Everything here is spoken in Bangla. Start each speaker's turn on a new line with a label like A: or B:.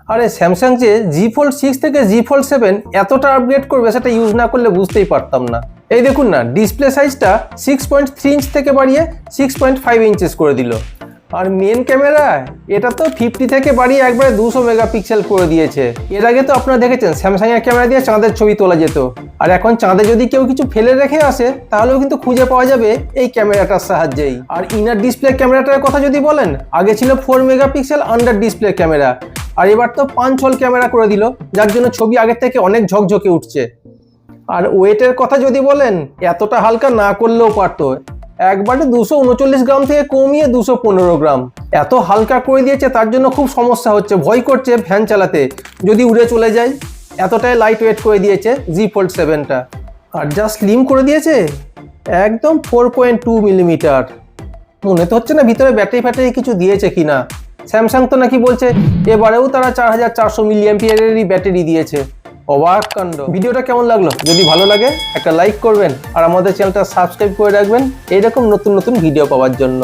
A: আরে স্যামসাং যে জি ফোল্ড 6 থেকে জি ফোল্ড 7 এতটা আপগ্রেড করবে সেটা ইউজ না করলে বুঝতেই পারতাম না। এই দেখুন না, ডিসপ্লে সাইজটা 6.3 ইঞ্চ থেকে বাড়িয়ে 6.5 ইঞ্চেস করে দিল। আর মেন ক্যামেরা এটা তো 50 থেকে বাড়িয়ে একবারে 200 মেগাপিক্সেল করে দিয়েছে। এর আগে তো আপনারা দেখেছেন স্যামসাং এর ক্যামেরা দিয়ে চাঁদের ছবি তোলা যেত, আর এখন চাঁদে যদি কেউ কিছু ফেলে রেখে আসে তাহলেও কিন্তু খুঁজে পাওয়া যাবে এই ক্যামেরাটার সাহায্যেই। আর ইনার ডিসপ্লে ক্যামেরাটার কথা যদি বলেন, আগে ছিল 4 মেগাপিক্সেল আন্ডার ডিসপ্লে ক্যামেরা, আর এবার তো 5 হল ক্যামেরা করে দিল, যার জন্য ছবি আগের থেকে অনেক ঝকঝকে উঠছে। আর ওয়েটের কথা যদি বলেন, এতটা হালকা না করলেও পারতো, একবারে 239 গ্রাম থেকে কমিয়ে 215 গ্রাম এত হালকা করে দিয়েছে। তার জন্য খুব সমস্যা হচ্ছে, ভয় করছে ফ্যান চালাতে যদি উড়ে চলে যায়, এতটাই লাইট ওয়েট করে দিয়েছে জি ফোল্ড 7টা। আর যা স্লিম করে দিয়েছে, একদম 4.2 মিলিমিটার। মনে তো হচ্ছে না ভিতরে ব্যাটারি ফ্যাটারি কিছু দিয়েছে কিনা। স্যামসাং তো নাকি বলছে এবারেও তারা 4400 মিলিঅ্যাম্পিয়ারেরই ব্যাটারি দিয়েছে। অবাক কাণ্ড। ভিডিওটা কেমন লাগলো? যদি ভালো লাগে একটা লাইক করবেন আর আমাদের চ্যানেলটা সাবস্ক্রাইব করে রাখবেন এইরকম নতুন নতুন ভিডিও পাওয়ার জন্য।